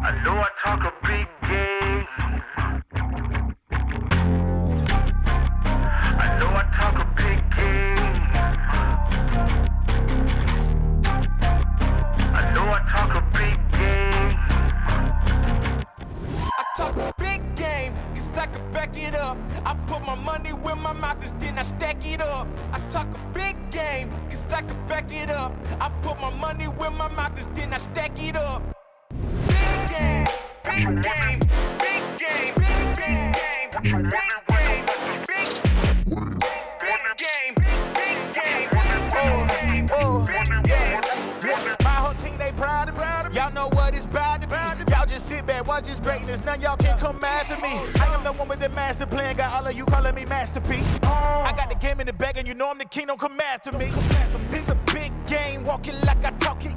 I know I talk a big game. I know I talk a big game. I know I talk a big game. I talk a big game, cause I can back it up. I put my money where my mouth is, then I stack it up. I talk a big game, cause I can back it up. I put my money where my mouth is, then I stack it up. Big game, big game, big game, big game, big game, big game. My whole team, they proud of me. Y'all know what it's about to be. Y'all just sit back, watch this greatness. None y'all can come after me. I am the one with the master plan. Got all of you calling me Master P. I got the game in the bag, and you know I'm the king. Don't come after me. It's a big game, walking like I talk it.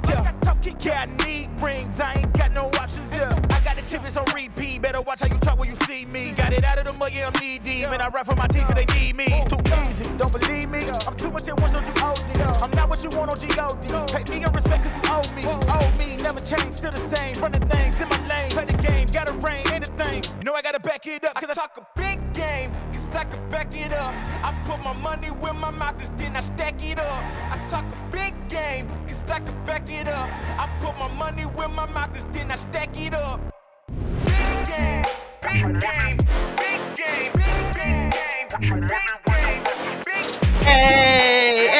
Yeah, I need rings. I ain't got no options. Yeah, I got the chips on repeat. Better watch how you talk when you see me. Got it out of the mud, yeah, I'm knee deep. And I rap for my team 'cause they need me. Too easy, don't believe me. I'm too much at once, don't you OD. I'm not what you want on G.O.D. Pay me your respect 'cause you owe me. Owe me, never change, still the same. Running things in my lane. Play the game, gotta reign, anything. You know I gotta back it up 'cause I talk a big game. 'Cause I can back it up. I put my money where my mouth is, then I stack it up. I talk a big game. 'Cause I can back it up. I put my money where my mouth is, then I stack it up. Big game, big game, big game, big game, big game, big game. Hey, hey, hey.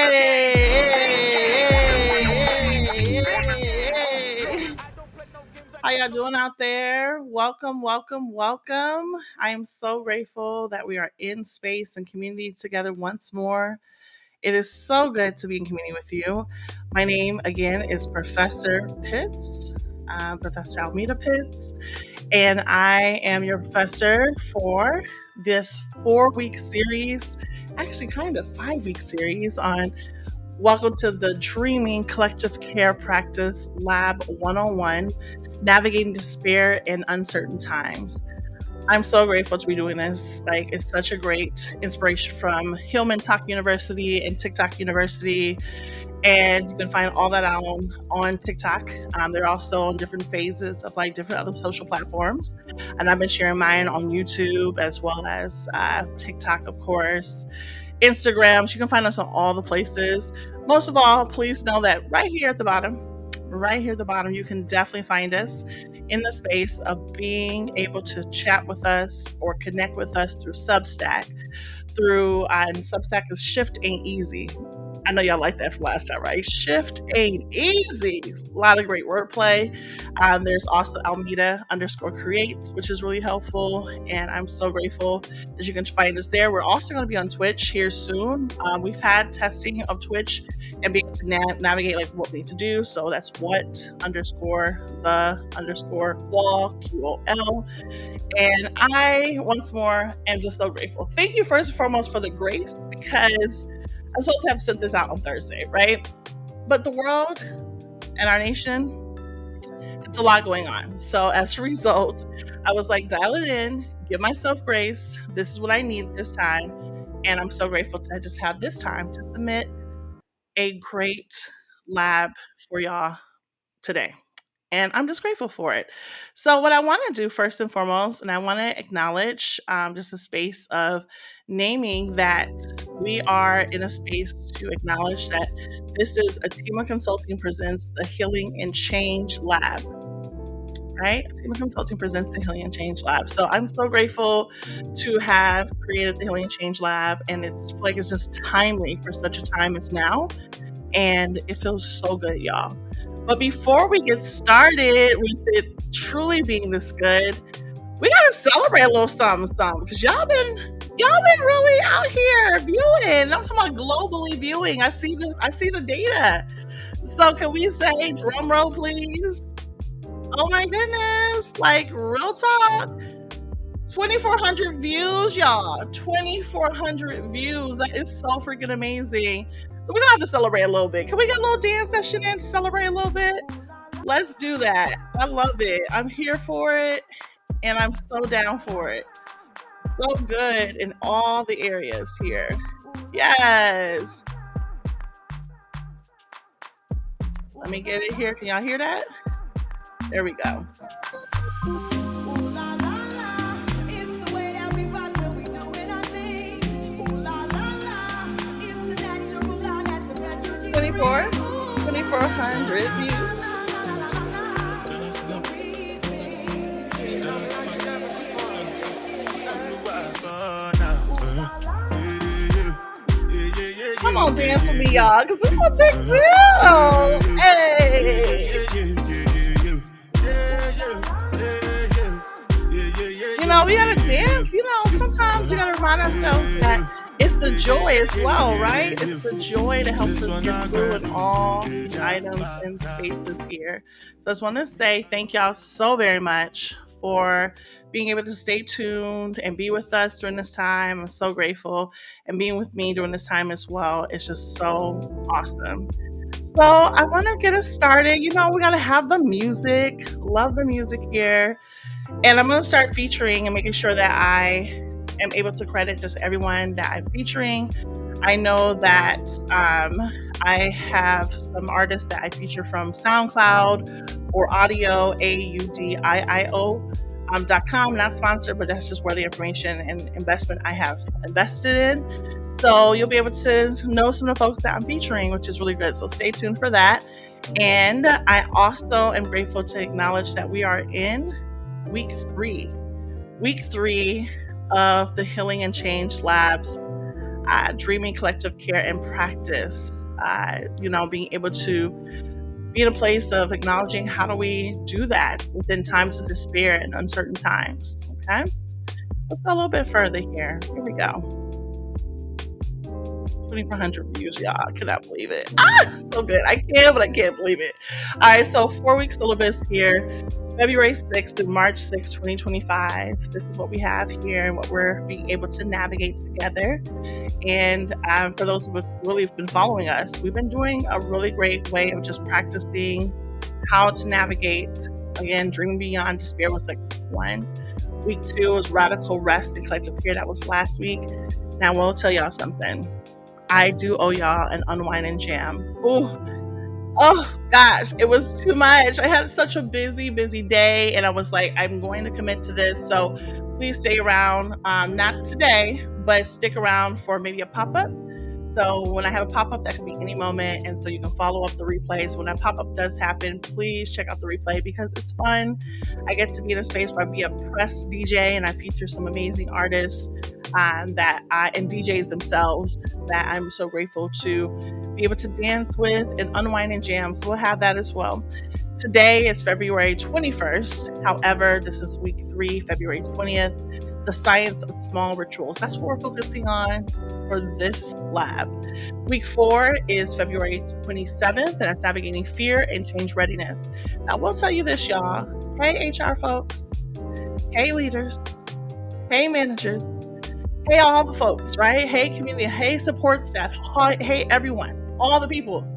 How y'all doing out there? Welcome, welcome, welcome. I am so grateful that we are in space and community together once more. It is so good to be in community with you. My name, again, is Professor Pitts, Professor Almeida Pitts, and I am your professor for this 4-week series, actually kind of 5-week series on Welcome to the Dreaming Collective Care Practice Lab 101, Navigating Despair in Uncertain Times. I'm so grateful to be doing this. It's such a great inspiration from Hillman Talk University and TikTok University. And you can find all that out on TikTok. They're also on different phases of different other social platforms. And I've been sharing mine on YouTube as well as TikTok, of course, Instagram. So you can find us on all the places. Most of all, please know that right here at the bottom, you can definitely find us in the space of being able to chat with us or connect with us through Substack. And Substack is Shift Ain't Easy. I know y'all like that from last time, right? Shift ain't easy. A lot of great wordplay. There's also Almeida_creates, which is really helpful. And I'm so grateful that you can find us there. We're also going to be on Twitch here soon. We've had testing of Twitch and being able to navigate what we need to do. So that's what_the_qual, QOL. And I, once more, am just so grateful. Thank you first and foremost for the grace, because I'm supposed to have sent this out on Thursday, right? But the world and our nation, it's a lot going on. So as a result, I was like, dial it in, give myself grace. This is what I need at this time. And I'm so grateful to just have this time to submit a great lab for y'all today. And I'm just grateful for it. So what I want to do first and foremost, and I want to acknowledge just a space of naming that we are in a space to acknowledge that this is Atima Consulting presents the Healing and Change Lab, right? Atima Consulting presents the Healing and Change Lab. So I'm so grateful to have created the Healing and Change Lab, and it's just timely for such a time as now. And it feels so good, y'all. But before we get started with it truly being this good, we gotta celebrate a little something, because y'all been really out here viewing. I'm talking about globally viewing. I see the data. So can we say drum roll, please? Oh my goodness! Real talk. 2,400 views, y'all. 2,400 views. That is so freaking amazing. So we're gonna have to celebrate a little bit. Can we get a little dance session in to celebrate a little bit? Let's do that. I love it. I'm here for it, and I'm so down for it. So good in all the areas here. Yes. Let me get it here. Can y'all hear that? There we go. Ooh la la la, it's the way that we rock when we doing our thing. Ooh la la la, it's the natural law that the refugees 24, bring. Ooh la la 2,400 views. la la la la la, it's a real thing. Come on, dance with me, y'all, because this is a big deal. Hey. You know, we gotta dance. You know, sometimes we gotta remind ourselves that it's the joy as well, right? It's the joy that helps us get through in all the items and spaces here. So I just want to say thank y'all so very much for being able to stay tuned and be with us during this time. I'm so grateful. And being with me during this time as well. It's just so awesome. So I want to get us started. You know, we got to have the music. Love the music here. And I'm going to start featuring and making sure that I am able to credit just everyone that I'm featuring. I know that I have some artists that I feature from SoundCloud or Audio, AUDIIO. .com, not sponsored, but that's just where the information and investment I have invested in. So you'll be able to know some of the folks that I'm featuring, which is really good. So stay tuned for that. And I also am grateful to acknowledge that we are in week three of the Healing and Change Labs Dreaming Collective Care and Practice. Being able to be in a place of acknowledging how do we do that within times of despair and uncertain times. Okay, let's go a little bit further here. Here we go. 2,400 views, y'all. I cannot believe it. So good. I can, but I can't believe it. All right, so 4-week syllabus here. February 6th through March 6th, 2025. This is what we have here and what we're being able to navigate together. And for those who have really been following us, we've been doing a really great way of just practicing how to navigate. Again, Dreaming Beyond Despair was like week 1. Week 2 was Radical Rest and Collective Care. That was last week. Now, I will tell y'all something. I do owe y'all an unwind and jam. Oh gosh, it was too much. I had such a busy day, and I was like, I'm going to commit to this. So please stay around. Not today, but stick around for maybe a pop-up. So when I have a pop-up, that can be any moment, and so you can follow up the replays. When that pop-up does happen, please check out the replay because it's fun. I get to be in a space where I be a press DJ, and I feature some amazing artists and DJs themselves that I'm so grateful to be able to dance with and unwind and jam. So we'll have that as well. Today is February 21st. However, this is week 3, February 20th. The science of small rituals. That's what we're focusing on for this lab. Week 4 is February 27th, and that's navigating fear and change readiness. Now, we'll tell you this, y'all. Hey, HR folks. Hey, leaders. Hey, managers. Hey, all the folks, right? Hey, community. Hey, support staff. Hey, everyone. All the people.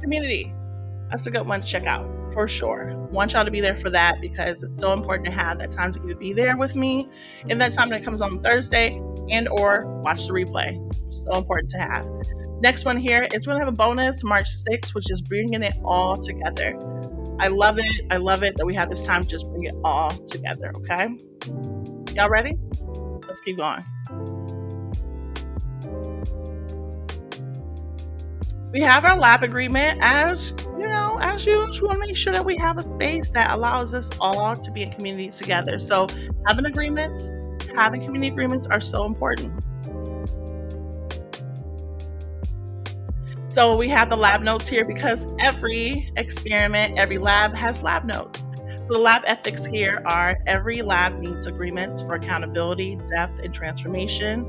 Community. That's a good one to check out for sure. Want y'all to be there for that because it's so important to have that time to either be there with me in that time that comes on Thursday and or watch the replay. So important to have. Next one here is we're going to have a bonus March 6th, which is bringing it all together. I love it. I love it that we have this time to just bring it all together. Okay. Y'all ready? Let's keep going. We have our lab agreement as usual. We want to make sure that we have a space that allows us all to be in community together. So having community agreements are so important. So we have the lab notes here because every experiment, every lab has lab notes. So the lab ethics here are every lab needs agreements for accountability, depth, and transformation.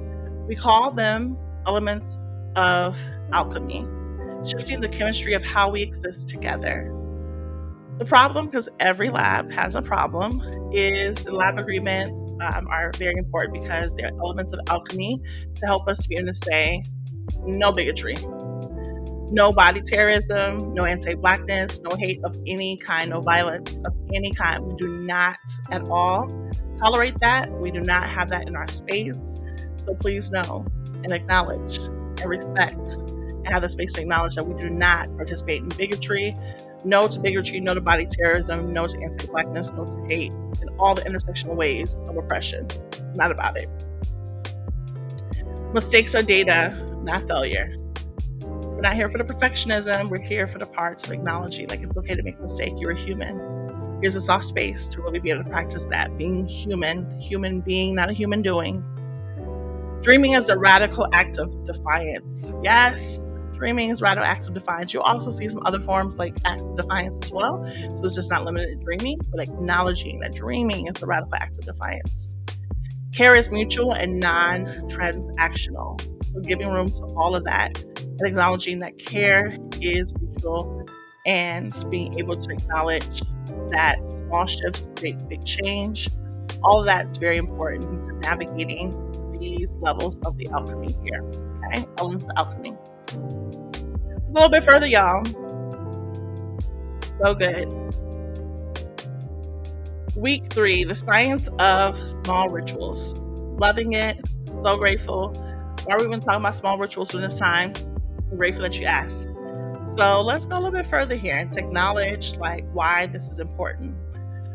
We call them elements of alchemy, shifting the chemistry of how we exist together. The problem, because every lab has a problem, is the lab agreements are very important because they're elements of alchemy to help us to be able to say no bigotry, no body terrorism, no anti-Blackness, no hate of any kind, no violence of any kind. We do not at all tolerate that. We do not have that in our space. So please know and acknowledge and respect and have the space to acknowledge that we do not participate in bigotry. No to bigotry, no to body terrorism, no to anti-Blackness, no to hate, and all the intersectional ways of oppression. Not about it. Mistakes are data, not failure. We're not here for the perfectionism. We're here for the parts of acknowledging, like, it's okay to make a mistake. You're a human. Here's a soft space to really be able to practice that. Being human being, not a human doing. Dreaming is a radical act of defiance. Yes, dreaming is a radical act of defiance. You'll also see some other forms like acts of defiance as well. So it's just not limited to dreaming, but acknowledging that dreaming is a radical act of defiance. Care is mutual and non-transactional. So giving room to all of that and acknowledging that care is mutual and being able to acknowledge that small shifts create big change. All of that is very important to navigating these levels of the alchemy here. Okay, elements of alchemy. It's a little bit further, y'all. So good. Week 3, the science of small rituals. Loving it. So grateful. Why are we even talking about small rituals during this time? I'm grateful that you asked. So let's go a little bit further here and to acknowledge like why this is important.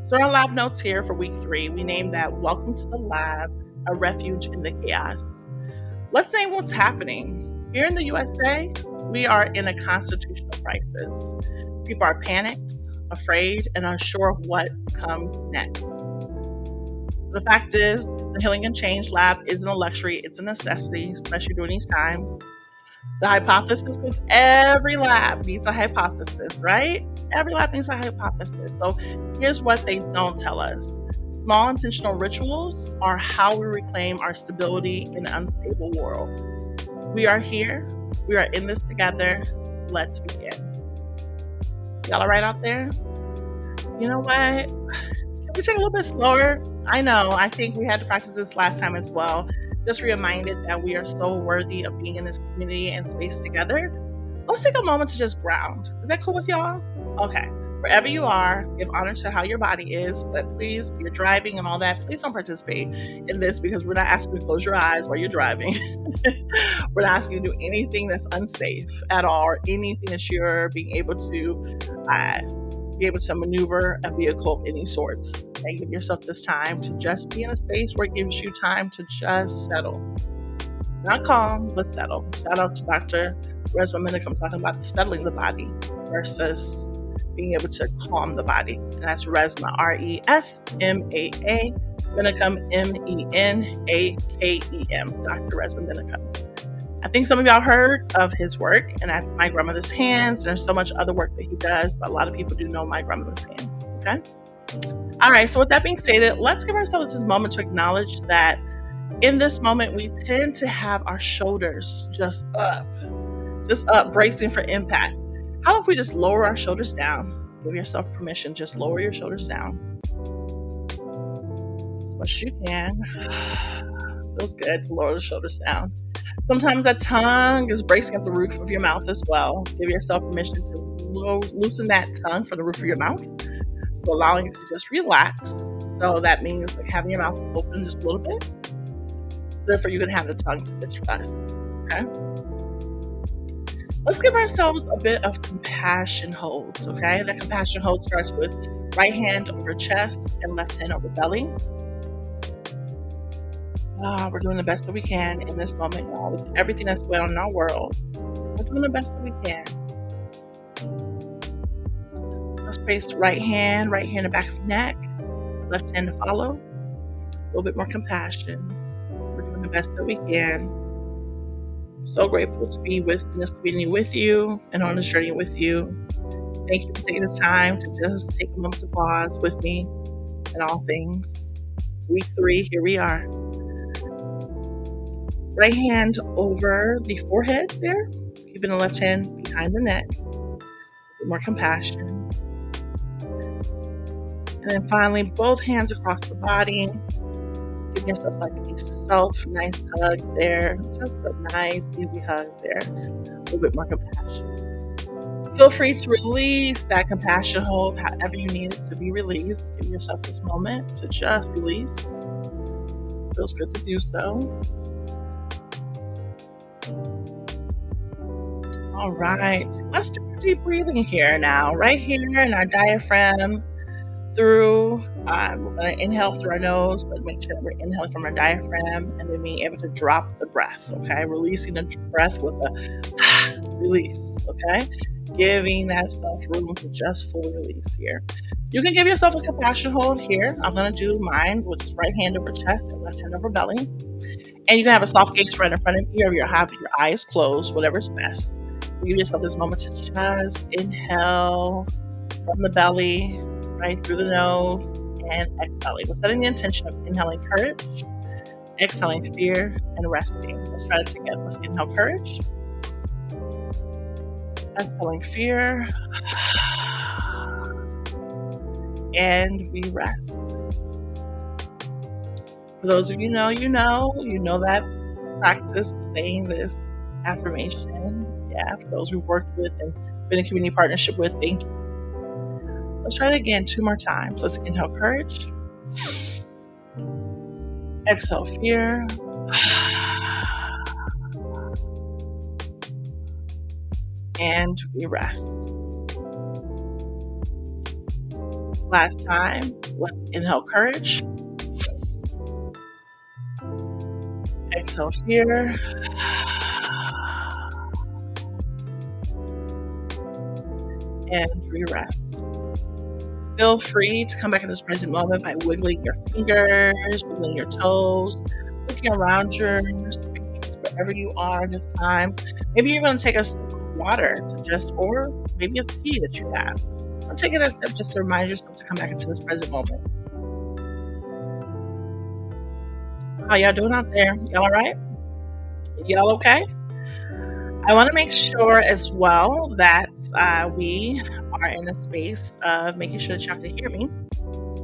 So our lab notes here for week 3, we named that Welcome to the Lab, a refuge in the chaos. Let's name what's happening. Here in the USA, we are in a constitutional crisis. People are panicked, afraid, and unsure of what comes next. The fact is, the Healing and Change Lab isn't a luxury, it's a necessity, especially during these times. The hypothesis, because every lab needs a hypothesis, right? Every lab needs a hypothesis. So here's what they don't tell us. Small intentional rituals are how we reclaim our stability in an unstable world. We are here. We are in this together. Let's begin. Y'all all right out there? You know what? Can we take a little bit slower? I know. I think we had to practice this last time as well. Just reminded that we are so worthy of being in this community and space together. Let's take a moment to just ground. Is that cool with y'all? Okay. Wherever you are, give honor to how your body is, but please, if you're driving and all that, please don't participate in this because we're not asking you to close your eyes while you're driving. We're not asking you to do anything that's unsafe at all, or anything that you're being able to maneuver a vehicle of any sorts. And give yourself this time to just be in a space where it gives you time to just settle. Not calm, but settle. Shout out to Dr. Resma Minicum talking about settling the body versus being able to calm the body. And that's Resma, R-E-S-M-A-A, Minicum, M-E-N-A-K-E-M, Dr. Resma Minicum. I think some of y'all heard of his work, and that's My Grandmother's Hands. And there's so much other work that he does, but a lot of people do know My Grandmother's Hands, okay? All right, so with that being stated, let's give ourselves this moment to acknowledge that in this moment, we tend to have our shoulders just up, bracing for impact. How if we just lower our shoulders down? Give yourself permission, just lower your shoulders down as much as you can. Feels good to lower the shoulders down. Sometimes that tongue is bracing at the roof of your mouth as well. Give yourself permission to loosen that tongue from the roof of your mouth. So allowing you to just relax. So that means like having your mouth open just a little bit. So therefore you can have the tongue to its rest. Okay? Let's give ourselves a bit of compassion holds, okay? That compassion hold starts with right hand over chest and left hand over belly. We're doing the best that we can in this moment, y'all. With everything that's going on in our world, we're doing the best that we can. Let's place right hand in the back of the neck, left hand to follow. A little bit more compassion. We're doing the best that we can. So grateful to be in this community with you and on this journey with you. Thank you for taking this time to just take a moment to pause with me in all things. Week 3, here we are. Right hand over the forehead there, keeping the left hand behind the neck. A bit more compassion. And then finally, both hands across the body. Give yourself like a nice hug there. Just a nice, easy hug there. A little bit more compassion. Feel free to release that compassion hold however you need it to be released. Give yourself this moment to just release. Feels good to do so. All right. Let's do deep breathing here now. Right here in our diaphragm through, we're going to inhale through our nose, but make sure that we're inhaling from our diaphragm and then being able to drop the breath, okay? Releasing the breath with a release, okay? Giving that self room to just fully release here. You can give yourself a compassion hold here. I'm going to do mine, which is right hand over chest and left hand over belly. And you can have a soft gaze right in front of you, or you have your eyes closed, whatever's best. Give yourself this moment to just inhale from the belly, right through the nose, and exhaling. We're setting the intention of inhaling courage, exhaling fear, and resting. Let's try it together. Let's inhale courage, exhaling fear, and we rest. For those of you know that practice of saying this affirmation. Yeah, for those we've worked with and been in community partnership with, thank you. Let's try it again 2 more times. Let's inhale courage, exhale fear, and we rest. Last time, let's inhale courage, exhale fear, and we rest. Feel free to come back in this present moment by wiggling your fingers, wiggling your toes, looking around your space, wherever you are this time. Maybe you're going to take a sip of water to just, or maybe it's tea that you have. Or take it a sip just to remind yourself to come back into this present moment. How y'all doing out there? Y'all all right? Y'all okay? I want to make sure as well that we are in a space of making sure that y'all can hear me.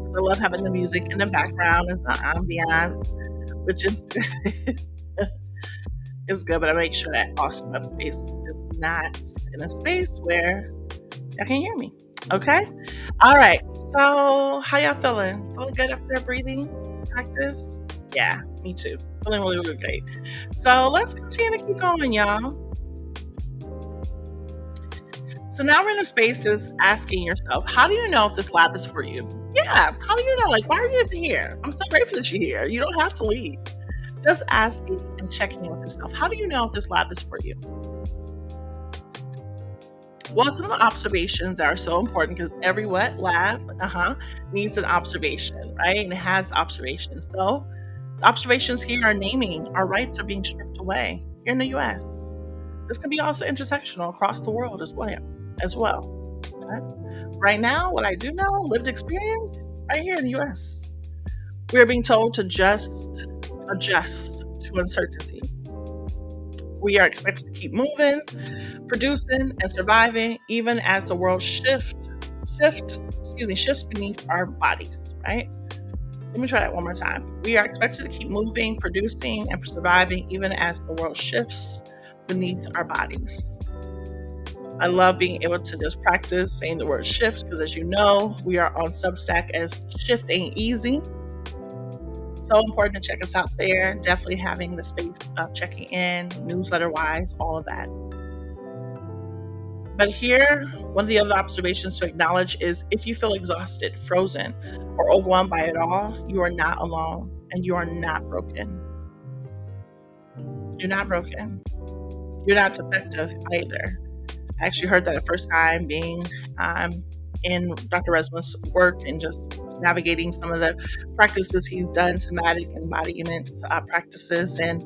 So I love having the music in the background as the ambiance, which is is good, but I make sure that awesome space is not in a space where y'all can hear me. Okay? All right. So how y'all feeling? Feeling good after that breathing practice? Yeah, me too. Feeling really, really great. So let's continue to keep going, y'all. So now we're in a space is asking yourself, how do you know if this lab is for you? Yeah, how do you know? Like, why are you even here? I'm so grateful that you're here. You don't have to leave. Just asking and checking in with yourself. How do you know if this lab is for you? Well, some of the observations are so important because every wet lab needs an observation, right? And it has observations. So observations here are naming our rights are being stripped away here in the US. This can be also intersectional across the world as well. Okay? Right now, what I do know, lived experience, right here in the US, we are being told to just adjust to uncertainty. We are expected to keep moving, producing, and surviving, even as the world shifts beneath our bodies, right? Let me try that one more time. We are expected to keep moving, producing, and surviving, even as the world shifts beneath our bodies. I love being able to just practice saying the word shift because, as you know, we are on Substack as Shift Ain't Easy. So important to check us out there. Definitely having the space of checking in, newsletter wise, all of that. But here, one of the other observations to acknowledge is if you feel exhausted, frozen, or overwhelmed by it all, you are not alone and you are not broken. You're not broken. You're not defective either. I actually heard that the first time being in Dr. Resma's work and just navigating some of the practices he's done, somatic embodiment practices, and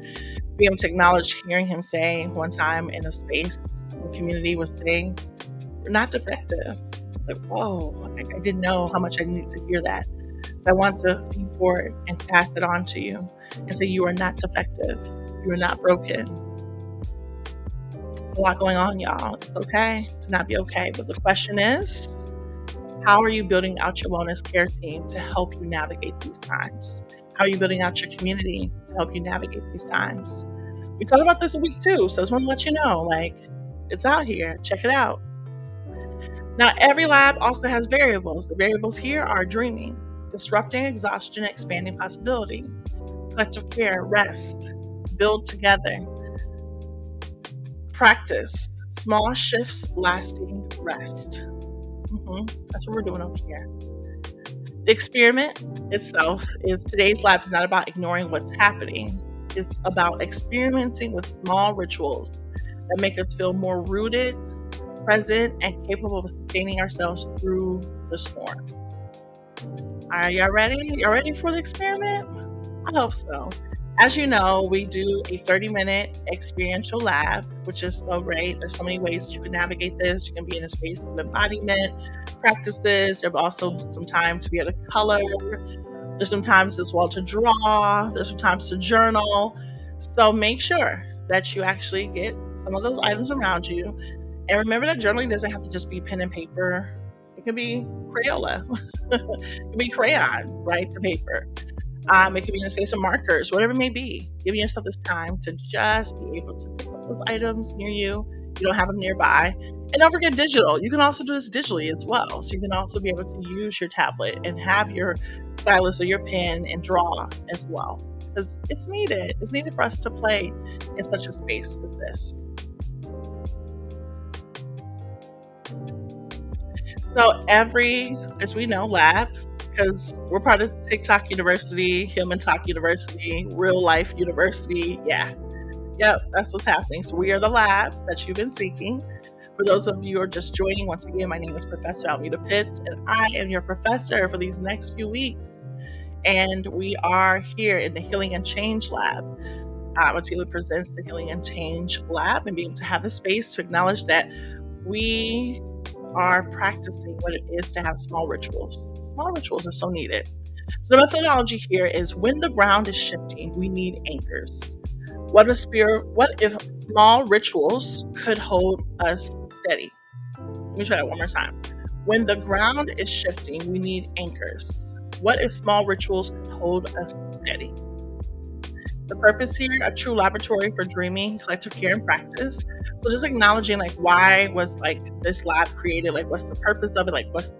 being able to acknowledge hearing him say one time in a space, the community was saying, we're not defective. It's like, whoa, I didn't know how much I needed to hear that. So I want to feed forward and pass it on to you and say, you are not defective. You are not broken. It's a lot going on, y'all. It's okay to not be okay. But the question is, how are you building out your wellness care team to help you navigate these times? How are you building out your community to help you navigate these times? We talked about this a week too, so I just want to let you know, like, it's out here. Check it out. Now, every lab also has variables. The variables here are dreaming, disrupting exhaustion, expanding possibility, collective care, rest, build together, practice, Small shifts, lasting rest. That's what we're doing over here. The experiment itself is today's lab is not about ignoring what's happening. It's about experimenting with small rituals that make us feel more rooted, present, and capable of sustaining ourselves through the storm. Are y'all ready? Y'all ready for the experiment? I hope so. As you know, we do a 30-minute experiential lab, which is so great. There's so many ways that you can navigate this. You can be in a space of embodiment practices. There's also some time to be able to color. There's some times as well to draw. There's some times to journal. So make sure that you actually get some of those items around you. And remember that journaling doesn't have to just be pen and paper. It can be Crayola. It can be crayon, right, to paper. It could be in a space of markers, whatever it may be. Giving yourself this time to just be able to pick up those items near you. You don't have them nearby. And don't forget digital. You can also do this digitally as well. So you can also be able to use your tablet and have your stylus or your pen and draw as well. Because it's needed. It's needed for us to play in such a space as this. So as we know, lab, because we're part of TikTok University, Human Talk University, Real Life University. Yep, that's what's happening. So we are the lab that you've been seeking. For those of you who are just joining, once again, my name is Professor Almeda Pitts, and I am your professor for these next few weeks. And we are here in the Healing and Change Lab. Matilda presents the Healing and Change Lab, and being able to have the space to acknowledge that we are practicing what it is to have small rituals. Small rituals are so needed. So the methodology here is when the ground is shifting, we need anchors. What if small rituals could hold us steady? Let me try that one more time. When the ground is shifting, we need anchors. What if small rituals could hold us steady? The purpose here, a true laboratory for dreaming, collective care, and practice. So just acknowledging why was this lab created? What's the purpose of it? What's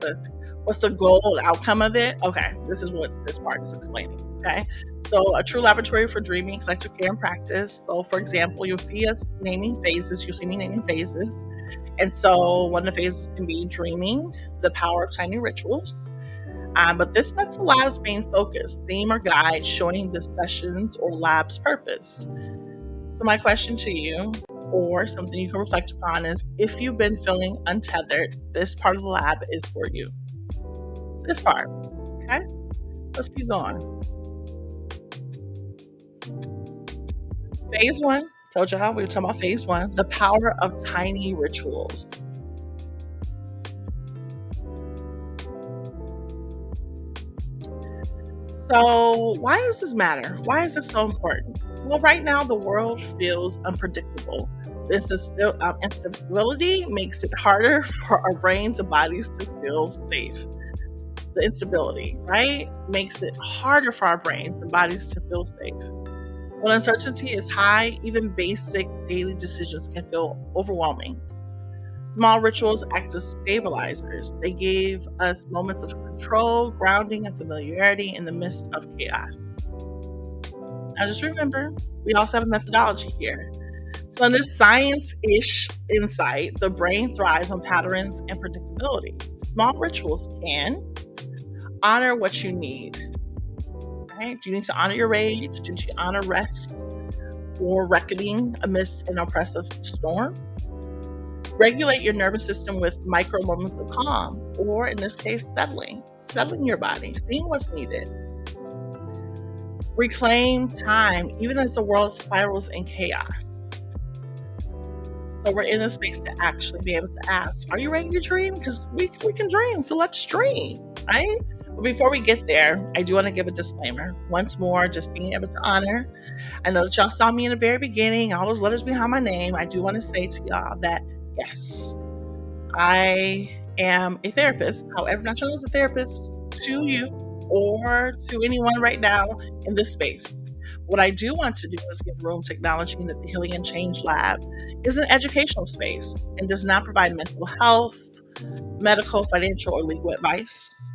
the goal and outcome of it? Okay, this is what this part is explaining. Okay, so a true laboratory for dreaming, collective care, and practice. So for example, you'll see us naming phases. You'll see me naming phases. And so one of the phases can be dreaming, the power of tiny rituals. But this sets the lab's main focus, theme or guide, showing the sessions or lab's purpose. So my question to you, or something you can reflect upon, is if you've been feeling untethered, this part of the lab is for you. This part, okay? Let's keep going. Phase 1, told you how we were talking about phase 1, the power of tiny rituals. So why does this matter? Why is this so important? Well, right now the world feels unpredictable. This is still instability makes it harder for our brains and bodies to feel safe. The instability, right, makes it harder for our brains and bodies to feel safe. When uncertainty is high, even basic daily decisions can feel overwhelming. Small rituals act as stabilizers. They give us moments of control, grounding, and familiarity in the midst of chaos. Now just remember, we also have a methodology here. So in this science-ish insight, the brain thrives on patterns and predictability. Small rituals can honor what you need. Right? Do you need to honor your rage? Do you need to honor rest or reckoning amidst an oppressive storm? Regulate your nervous system with micro moments of calm, or in this case, settling your body, seeing what's needed. Reclaim time, even as the world spirals in chaos. So we're in a space to actually be able to ask, are you ready to dream? Because we can dream, so let's dream, right? But before we get there, I do want to give a disclaimer. Once more, just being able to honor. I know that y'all saw me in the very beginning, all those letters behind my name. I do want to say to y'all that yes, I am a therapist. However, not sure as a therapist to you or to anyone right now in this space. What I do want to do is give room to acknowledging that the Healing and Change Lab is an educational space and does not provide mental health, medical, financial, or legal advice.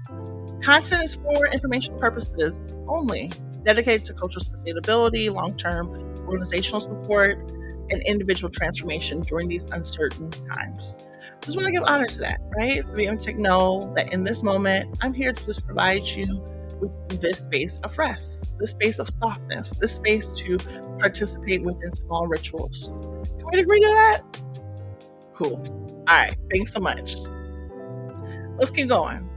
Content is for information purposes only, dedicated to cultural sustainability, long-term organizational support, and individual transformation during these uncertain times. Just want to give honor to that, right? So be able to know that in this moment, I'm here to just provide you with this space of rest, this space of softness, this space to participate within small rituals. Can we agree to that? Cool. All right. Thanks so much. Let's keep going.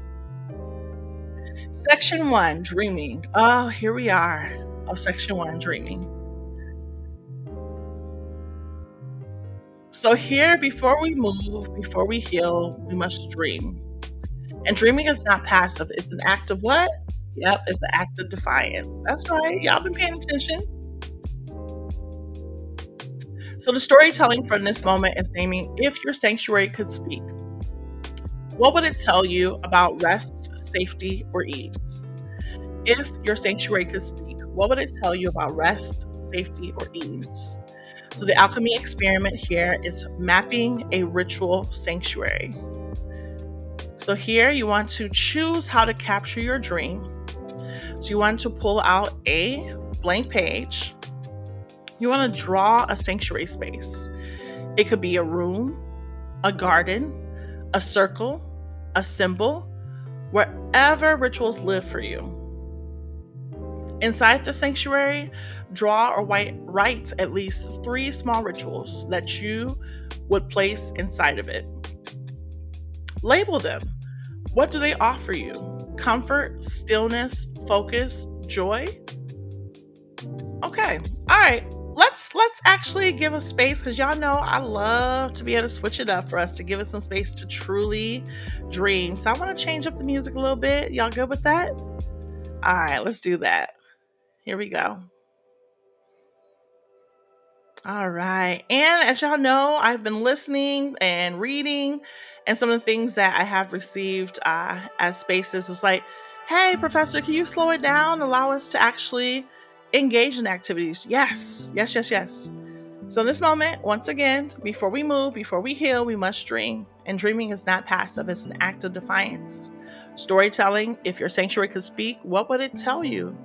Section 1, dreaming. Oh, here we are. Of section 1, dreaming. So here, before we move, before we heal, we must dream. And dreaming is not passive. It's an act of what? Yep, it's an act of defiance. That's right. Y'all been paying attention. So the storytelling from this moment is naming if your sanctuary could speak. What would it tell you about rest, safety, or ease? If your sanctuary could speak, what would it tell you about rest, safety, or ease? So the alchemy experiment here is mapping a ritual sanctuary. So here you want to choose how to capture your dream. So you want to pull out a blank page. You want to draw a sanctuary space. It could be a room, a garden, a circle, a symbol, wherever rituals live for you. Inside the sanctuary, draw or write at least 3 small rituals that you would place inside of it. Label them. What do they offer you? Comfort, stillness, focus, joy? Okay. All right. Let's actually give a space, because y'all know I love to be able to switch it up for us to give us some space to truly dream. So I want to change up the music a little bit. Y'all good with that? All right, let's do that. Here we go. All right. And as y'all know, I've been listening and reading, and some of the things that I have received as spaces was like, hey, Professor, can you slow it down? Allow us to actually engage in activities. Yes, yes, yes, yes. So in this moment, once again, before we move, before we heal, we must dream. And dreaming is not passive, it's an act of defiance. Storytelling, if your sanctuary could speak, what would it tell you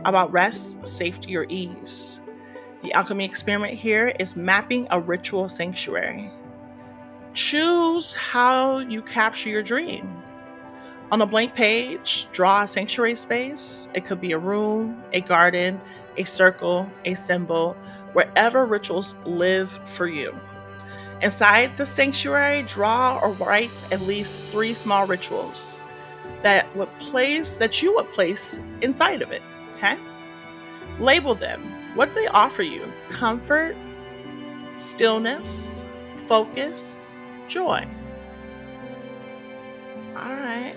about rest, safety, or ease? The alchemy experiment here is mapping a ritual sanctuary. Choose how you capture your dream. On a blank page, draw a sanctuary space. It could be a room, a garden, a circle, a symbol, wherever rituals live for you. Inside the sanctuary, draw or write at least 3 small rituals that you would place inside of it. Okay? Label them. What do they offer you? Comfort, stillness, focus, joy. All right,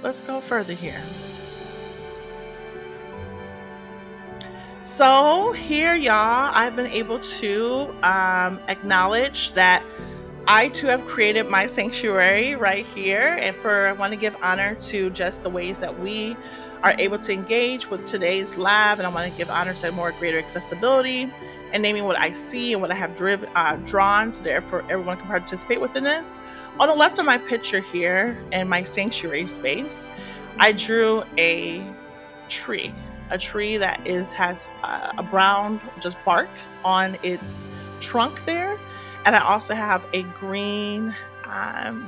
let's go further here. So here, y'all, I've been able to acknowledge that I too have created my sanctuary right here. And I want to give honor to just the ways that we are able to engage with today's lab. And I want to give honor to more greater accessibility and naming what I see and what I have drawn, so therefore everyone can participate within this. On the left of my picture here in my sanctuary space, I drew a tree that has a brown just bark on its trunk there. And I also have a green,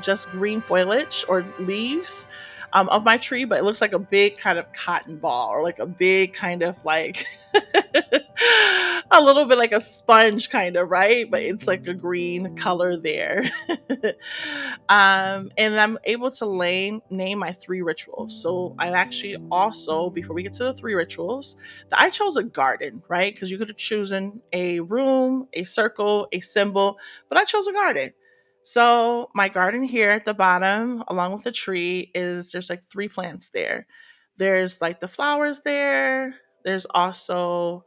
just green foliage or leaves of my tree, but it looks like a big kind of cotton ball, or like a big kind of like a little bit like a sponge kind of, right? But it's like a green color there. And I'm able to name my 3 rituals. So I actually also, before we get to the 3 rituals, I chose a garden, right? Because you could have chosen a room, a circle, a symbol, but I chose a garden. So my garden here at the bottom, along with the tree, there's like 3 plants there. There's like the flowers there. There's also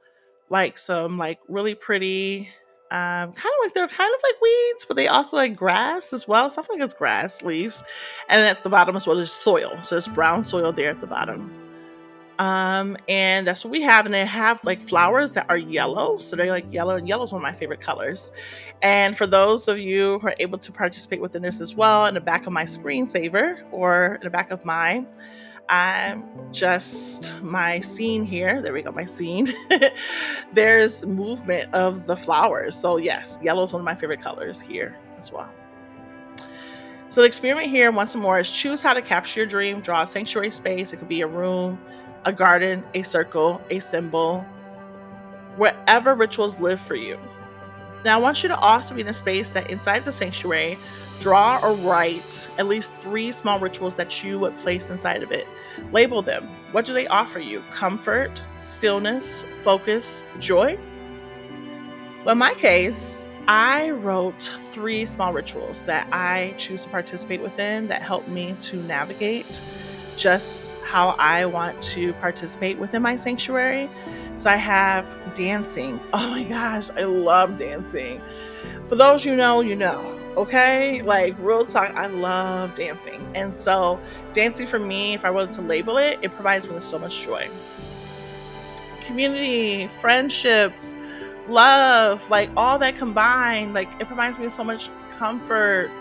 like some like really pretty, they're kind of like weeds, but they also like grass as well. So I feel like it's grass leaves. And at the bottom as well is soil. So there's brown soil there at the bottom. And that's what we have. And they have like flowers that are yellow. So they're like yellow, and yellow is one of my favorite colors. And for those of you who are able to participate within this as well, in the back of my screensaver or in the back of my I'm just my scene here. There we go, my scene. There's movement of the flowers. So, yes, yellow is one of my favorite colors here as well. So, the experiment here, once more, is choose how to capture your dream. Draw a sanctuary space. It could be a room, a garden, a circle, a symbol, wherever rituals live for you. Now, I want you to also be in a space that inside the sanctuary, draw or write at least 3 small rituals that you would place inside of it. Label them. What do they offer you? Comfort, stillness, focus, joy? Well, in my case, I wrote 3 small rituals that I choose to participate within that help me to navigate just how I want to participate within my sanctuary. So I have dancing. Oh my gosh, I love dancing. For those you know, you know. Okay? Like real talk, I love dancing. And so dancing for me, if I wanted to label it, it provides me with so much joy. Community, friendships, love, like all that combined, like it provides me with so much comfort,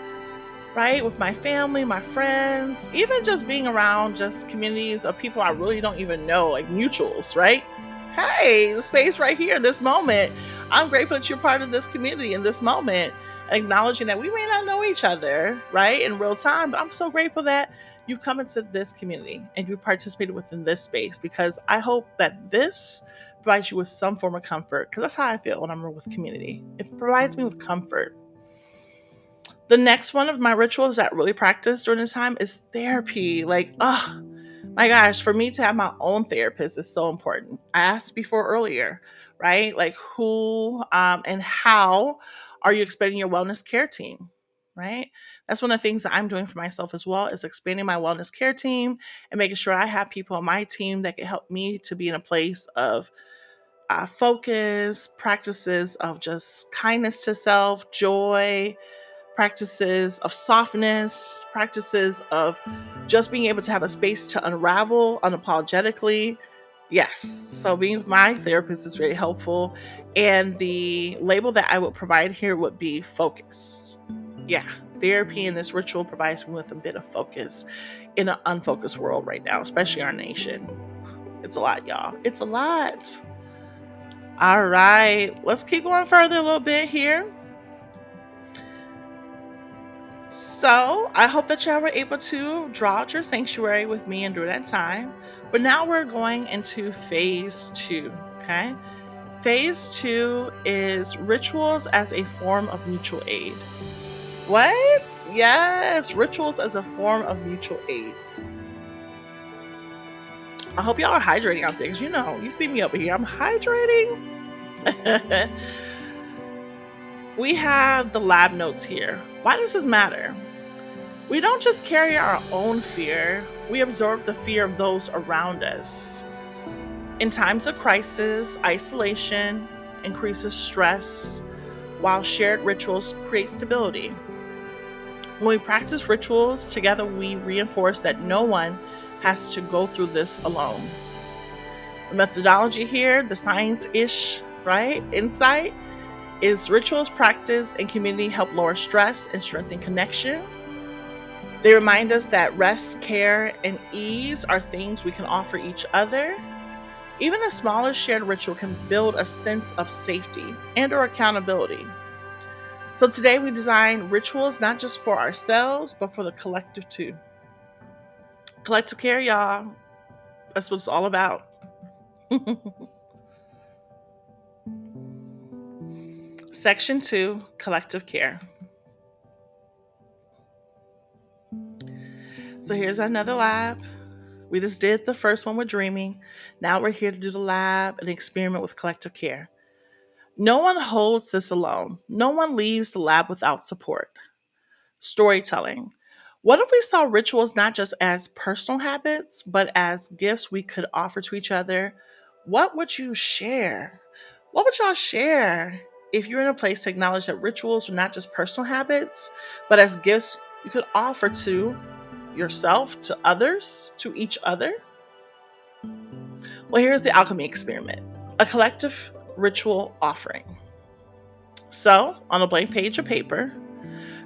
right? With my family, my friends, even just being around just communities of people I really don't even know, like mutuals, right? Hey, the space right here in this moment. I'm grateful that you're part of this community in this moment, acknowledging that we may not know each other, right, in real time, but I'm so grateful that you've come into this community and you've participated within this space because I hope that this provides you with some form of comfort because that's how I feel when I'm with community. It provides me with comfort. The next one of my rituals that I really practice during this time is therapy. Like, oh my gosh, for me to have my own therapist is so important. I asked before earlier, right? Like, who and how are you expanding your wellness care team, right? That's one of the things that I'm doing for myself as well is expanding my wellness care team and making sure I have people on my team that can help me to be in a place of focus, practices of just kindness to self, joy, practices of softness, practices of just being able to have a space to unravel unapologetically. Yes, so being with my therapist is very helpful. And the label that I would provide here would be focus. Yeah, therapy in this ritual provides me with a bit of focus in an unfocused world right now, especially our nation. It's a lot, y'all. It's a lot. All right, let's keep going further a little bit here. So I hope that y'all were able to draw out your sanctuary with me and during that time. But now we're going into phase 2. Okay. Phase 2 is rituals as a form of mutual aid. What? Yes, rituals as a form of mutual aid. I hope y'all are hydrating out there because you see me over here. I'm hydrating. We have the lab notes here. Why does this matter? We don't just carry our own fear, we absorb the fear of those around us. In times of crisis, isolation increases stress, while shared rituals create stability. When we practice rituals together, we reinforce that no one has to go through this alone. The methodology here, the science-ish, right, insight, is rituals practice and community help lower stress and strengthen connection. They remind us that rest, care, and ease are things we can offer each other. Even a smaller shared ritual can build a sense of safety and or accountability. So today we design rituals not just for ourselves, but for the collective too. Collective care, y'all. That's what it's all about. Section 2, collective care. So here's another lab. We just did the first one with dreaming. Now we're here to do the lab and experiment with collective care. No one holds this alone. No one leaves the lab without support. Storytelling. What if we saw rituals not just as personal habits, but as gifts we could offer to each other? What would you share? What would y'all share if you're in a place to acknowledge that rituals were not just personal habits, but as gifts you could offer to yourself, to others, to each other? Well, here's the alchemy experiment, a collective ritual offering. So, on a blank page of paper,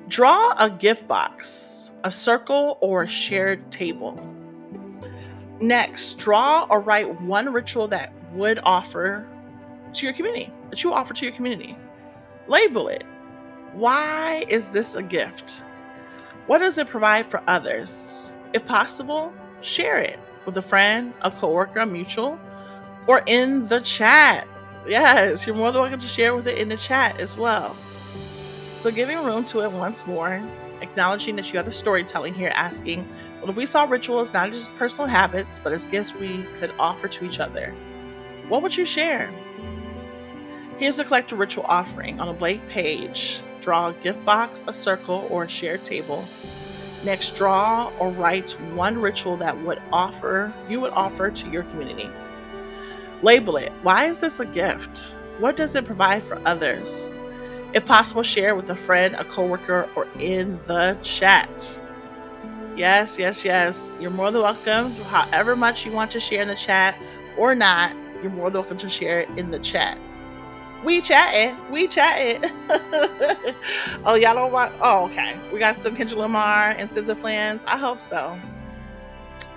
draw a gift box, a circle, or a shared table. Next, draw or write one ritual that would offer to your community, that you offer to your community. Label it. Why is this a gift? What does it provide for others? If possible, share it with a friend, a coworker, a mutual, or in the chat. Yes, you're more than welcome to share with it in the chat as well. So giving room to it once more, acknowledging that you have the storytelling here, asking, well, if we saw rituals not just as personal habits, but as gifts we could offer to each other, what would you share? Here's a collective ritual offering. On a blank page, draw a gift box, a circle, or a shared table. Next, draw or write one ritual that you would offer to your community. Label it. Why is this a gift? What does it provide for others? If possible, share with a friend, a coworker, or in the chat. Yes, yes, yes. You're more than welcome. However much you want to share in the chat or not, you're more than welcome to share it in the chat. We chatting. Oh, y'all don't want. Oh, okay. We got some Kendrick Lamar and SZA Flans. I hope so.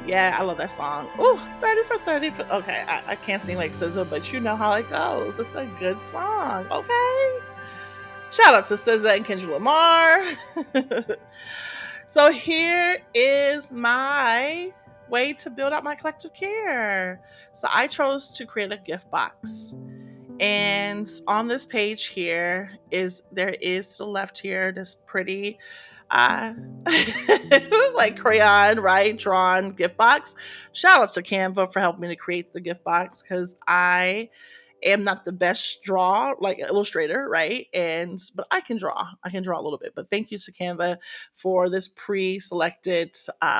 Yeah, I love that song. Ooh, 30 for 30 for. Okay, I can't sing like SZA, but you know how it goes. It's a good song. Okay. Shout out to SZA and Kendrick Lamar. So here is my way to build out my collective care. So I chose to create a gift box. And on this page here there is to the left here this pretty uh like crayon, right, drawn gift box. Shout out to Canva for helping me to create the gift box, because I am not the best illustrator, right? But I can draw a little bit. But thank you to Canva for this pre-selected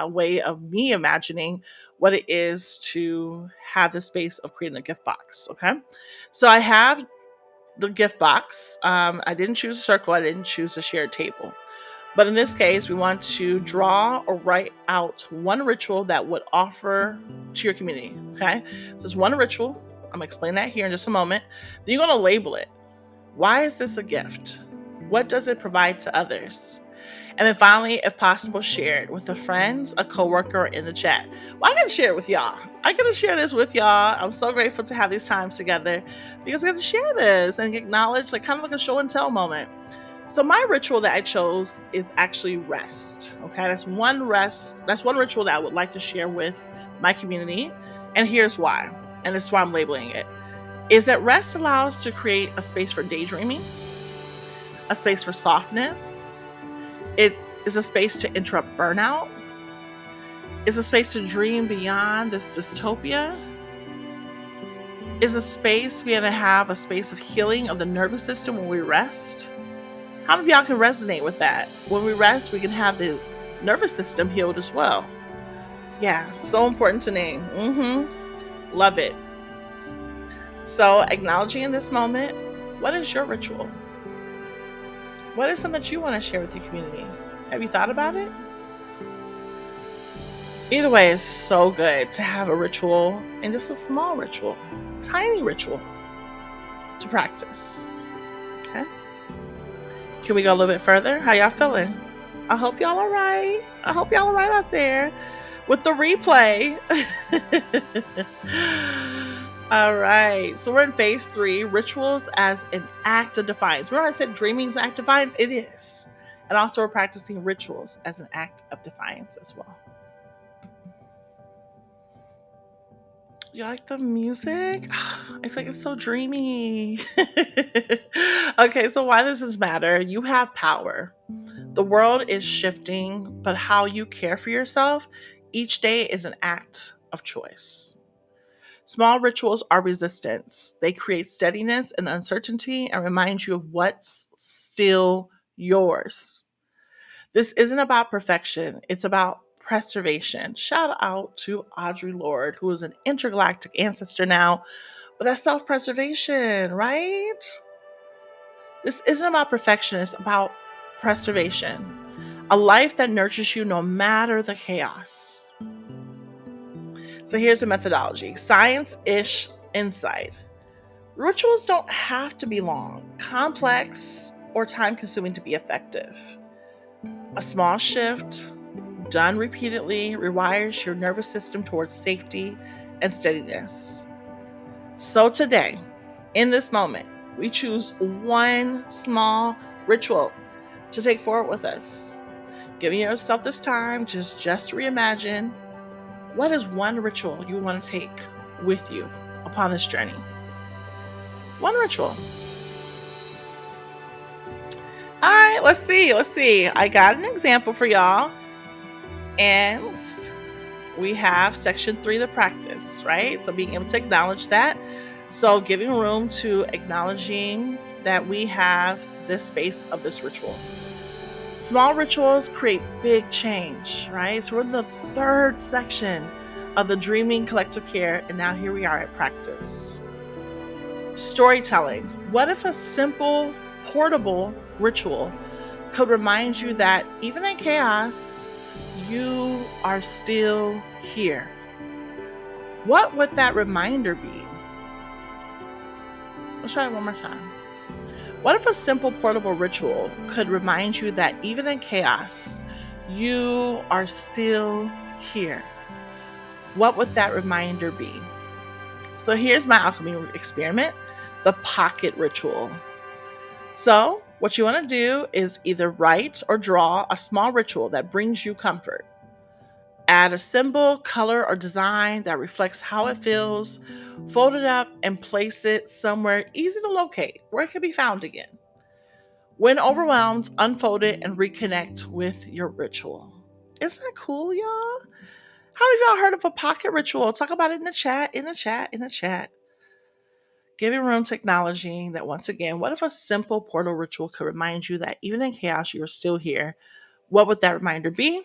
way of me imagining what it is to have the space of creating a gift box. Okay, so I have the gift box. I didn't choose a circle, I didn't choose a shared table. But in this case, we want to draw or write out one ritual that would offer to your community. Okay, so it's one ritual. I'm gonna explain that here in just a moment. Then you're gonna label it. Why is this a gift? What does it provide to others? And then finally, if possible, share it with a friend, a coworker, or in the chat. Well, I gotta share it with y'all. I gotta share this with y'all. I'm so grateful to have these times together because I get to share this and acknowledge, like, kind of like a show and tell moment. So my ritual that I chose is actually rest. Okay, that's one ritual that I would like to share with my community. And here's why. And this is why I'm labeling it. Is that rest allows to create a space for daydreaming, a space for softness. It is a space to interrupt burnout. It's a space to dream beyond this dystopia. It's a space we're gonna have a space of healing of the nervous system when we rest. How many of y'all can resonate with that? When we rest, we can have the nervous system healed as well. Yeah, so important to name. Love it. So, acknowledging in this moment, what is your ritual? What is something that you want to share with your community? Have you thought about it? Either way, it's so good to have a ritual, and just a small ritual, tiny ritual to practice. Okay? Can we go a little bit further? How y'all feeling? I hope y'all all right. I hope y'all all right out there with the replay. All right. So we're in phase 3, rituals as an act of defiance. Remember I said dreaming is an act of defiance? It is. And also we're practicing rituals as an act of defiance as well. You like the music? I feel like it's so dreamy. Okay, so why does this matter? You have power. The world is shifting, but how you care for yourself each day is an act of choice. Small rituals are resistance. They create steadiness and uncertainty and remind you of what's still yours. This isn't about perfection, it's about preservation. Shout out to Audre Lorde, who is an intergalactic ancestor now, but that's self preservation, right? This isn't about perfection, it's about preservation. A life that nurtures you no matter the chaos. So here's the methodology, science ish insight. Rituals don't have to be long, complex, or time consuming to be effective. A small shift, done repeatedly, rewires your nervous system towards safety and steadiness. So today, in this moment, we choose one small ritual to take forward with us. Giving yourself this time just to reimagine what is one ritual you want to take with you upon this journey. One ritual. All right, let's see. I got an example for y'all. And we have section 3, the practice, right? So being able to acknowledge that. So giving room to acknowledging that we have this space of this ritual. Small rituals create big change, right? So we're in the third section of the dreaming collective care, and now here we are at practice. Storytelling. What if a simple, portable ritual could remind you that even in chaos, you are still here? What would that reminder be? Let's try it one more time. What if a simple portable ritual could remind you that even in chaos, you are still here? What would that reminder be? So here's my alchemy experiment, the pocket ritual. So what you want to do is either write or draw a small ritual that brings you comfort. Add a symbol, color, or design that reflects how it feels. Fold it up and place it somewhere easy to locate, where it can be found again. When overwhelmed, unfold it and reconnect with your ritual. Isn't that cool, y'all? How have y'all heard of a pocket ritual? Talk about it in the chat. Giving room to acknowledging that once again, what if a simple portal ritual could remind you that even in chaos, you are still here? What would that reminder be?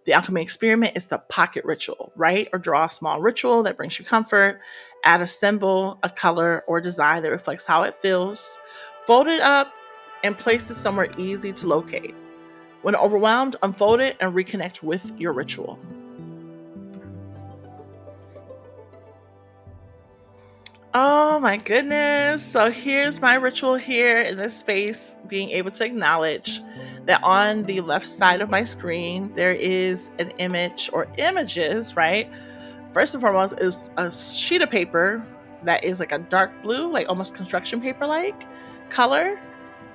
The alchemy experiment is the pocket ritual. Write or draw a small ritual that brings you comfort. Add a symbol, a color, or design that reflects how it feels. Fold it up and place it somewhere easy to locate. When overwhelmed, unfold it and reconnect with your ritual. Oh my goodness. So here's my ritual here in this space, being able to acknowledge that on the left side of my screen, there is an image or images, right? First and foremost is a sheet of paper that is like a dark blue, like almost construction paper like color.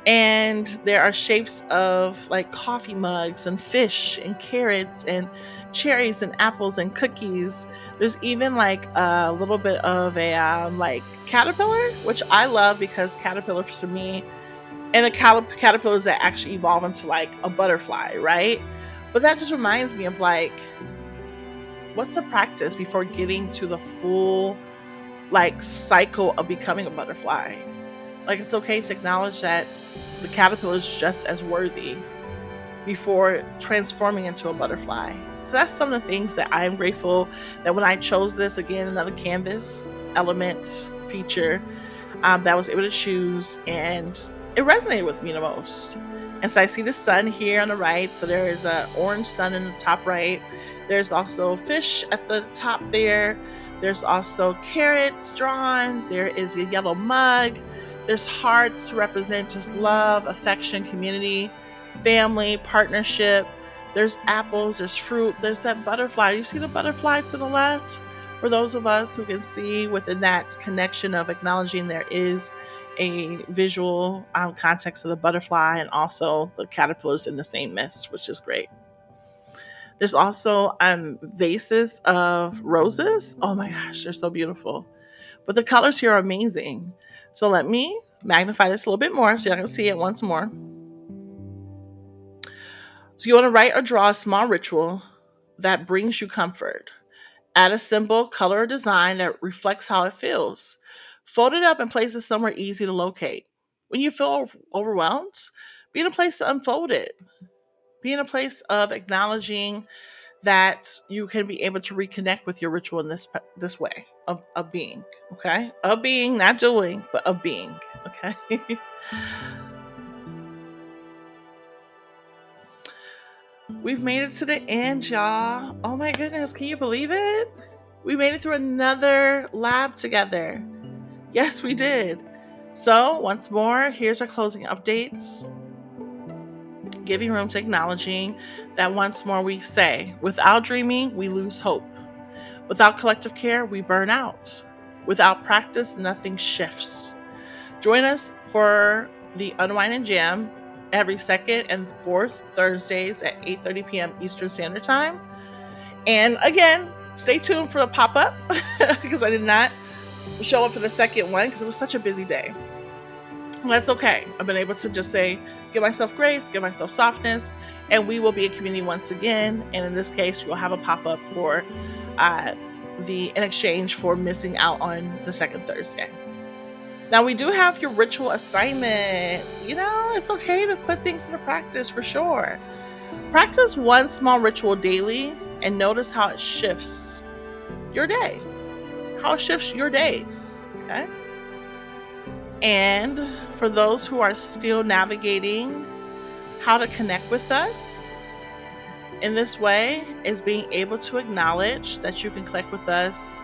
And there are shapes of like coffee mugs and fish and carrots and cherries and apples and cookies. There's even like a little bit of a like caterpillar, which I love because caterpillars to me, and the caterpillars that actually evolve into like a butterfly, right? But that just reminds me of like, what's the practice before getting to the full like cycle of becoming a butterfly? Like, it's okay to acknowledge that the caterpillar is just as worthy before transforming into a butterfly. So that's some of the things that I'm grateful that when I chose this, again, another canvas element feature that I was able to choose, and it resonated with me the most. And so I see the sun here on the right. So there is an orange sun in the top right. There's also fish at the top there. There's also carrots drawn. There is a yellow mug. There's hearts to represent just love, affection, community, family, partnership. There's apples, there's fruit, there's that butterfly. You see the butterfly to the left? For those of us who can see within that connection of acknowledging there is a visual context of the butterfly and also the caterpillars in the same mist, which is great. There's also vases of roses. Oh my gosh, they're so beautiful. But the colors here are amazing. So let me magnify this a little bit more so y'all can see it once more. So you want to write or draw a small ritual that brings you comfort. Add a symbol, color, or design that reflects how it feels. Fold it up and place it somewhere easy to locate. When you feel overwhelmed, be in a place to unfold it. Be in a place of acknowledging that you can be able to reconnect with your ritual in this way of being, okay? Of being, not doing, but of being, okay? We've made it to the end, y'all. Oh my goodness, can you believe it? We made it through another lab together. Yes, we did. So, once more, here's our closing updates. giving room to acknowledging that once more we say, without dreaming, we lose hope. Without collective care, we burn out. Without practice, nothing shifts. Join us for the Unwind and Jam every second and fourth Thursdays at 8:30 p.m. Eastern Standard Time. And again, stay tuned for the pop-up because I did not show up for the second one because it was such a busy day. That's okay. I've been able to just say, give myself grace, give myself softness, and we will be a community once again. And in this case, you'll have a pop-up for in exchange for missing out on the second Thursday. Now we do have your ritual assignment. It's okay to put things into practice for sure. Practice one small ritual daily and notice how it shifts your day, how it shifts your days. Okay. And for those who are still navigating how to connect with us in this way is being able to acknowledge that you can connect with us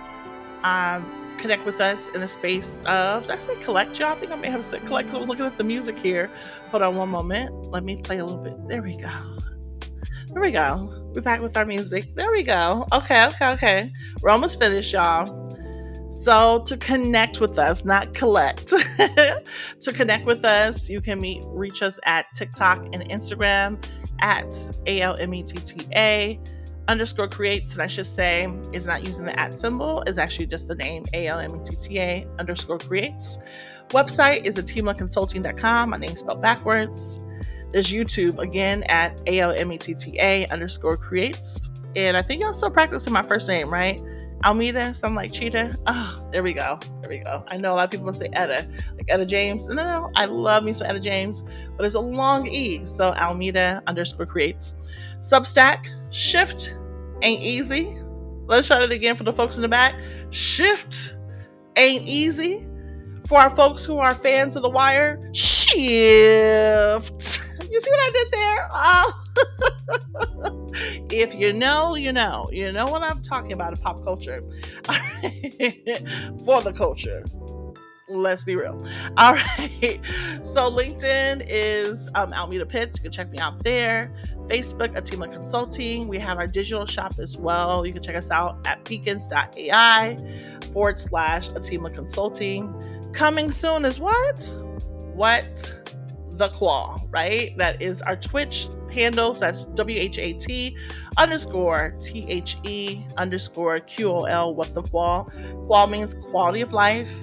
in a space of, did I say collect, y'all? I think I may have said collect because I was looking at the music here. Hold on one moment. Let me play a little bit. There we go. We're back with our music. There we go. Okay. We're almost finished, y'all. So to connect with us, not collect, to connect with us, you can reach us at TikTok and Instagram at ALMETTA_creates. And I should say is not using the @ symbol, is actually just the name ALMETTA_creates. Website is atimlaconsulting.com. My name's spelled backwards. There's YouTube again at ALMETTA_creates. And I think y'all still practicing my first name, right? Almeida, something like cheetah. Oh, there we go. I know a lot of people say Etta, like Etta James. No, I love me some Etta James, but it's a long E, so Almeida_creates. Substack, shift ain't easy. Let's try it again for the folks in the back. Shift ain't easy. For our folks who are fans of The Wire, shift. You see what I did there? Oh. If you know what I'm talking about in pop culture. For the culture. Let's be real. All right. So LinkedIn is Almeida Pitts. You can check me out there. Facebook, Atima Consulting. We have our digital shop as well. You can check us out at beacons.ai/Atima Consulting. Coming soon is what? The Qual, right? That is our Twitch handles. That's WHAT_THE_QOL. What the Qual? Qual means quality of life.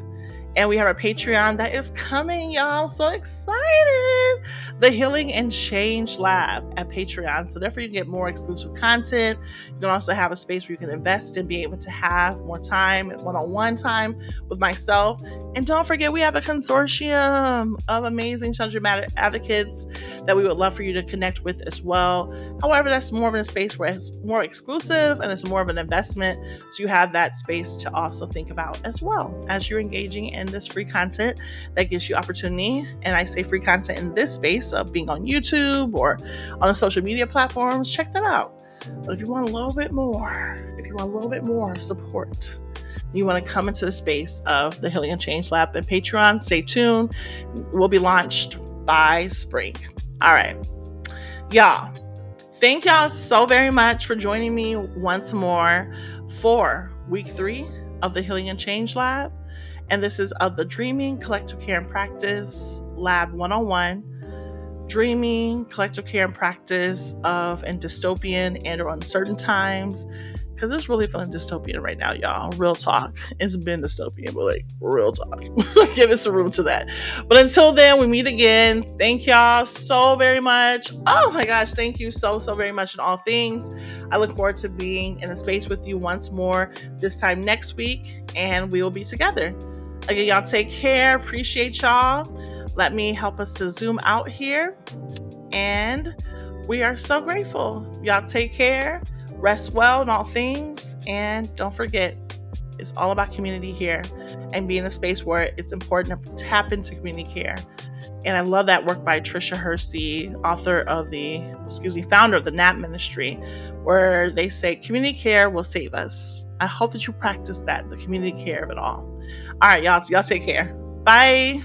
And we have our Patreon that is coming, y'all. So excited. The Healing and Change Lab at Patreon. So therefore you can get more exclusive content. You can also have a space where you can invest and be able to have more time, one-on-one time with myself. And don't forget, we have a consortium of amazing subject matter advocates that we would love for you to connect with as well. However, that's more of a space where it's more exclusive and it's more of an investment. So you have that space to also think about as well as you're engaging in this free content that gives you opportunity. And I say free content in this space of being on YouTube or on the social media platforms, check that out. But if you want a little bit more support, you want to come into the space of the Healing and Change Lab and Patreon, stay tuned. We'll be launched by spring. All right. Y'all, thank y'all so very much for joining me once more for week 3 of the Healing and Change Lab. And this is of the Dreaming, Collective Care and Practice Lab 101. Dreaming, collective care and practice of in dystopian and or uncertain times. Because it's really feeling dystopian right now, y'all. Real talk. It's been dystopian, but like real talk. Give us some room to that. But until then, we meet again. Thank y'all so very much. Oh my gosh, thank you so very much in all things. I look forward to being in a space with you once more this time next week, and we will be together. Again, y'all take care. Appreciate y'all. Let me help us to zoom out here. And we are so grateful. Y'all take care. Rest well in all things. And don't forget, it's all about community here and be in a space where it's important to tap into community care. And I love that work by Tricia Hersey, founder of the NAP Ministry, where they say community care will save us. I hope that you practice that, the community care of it all. All right, y'all take care. Bye.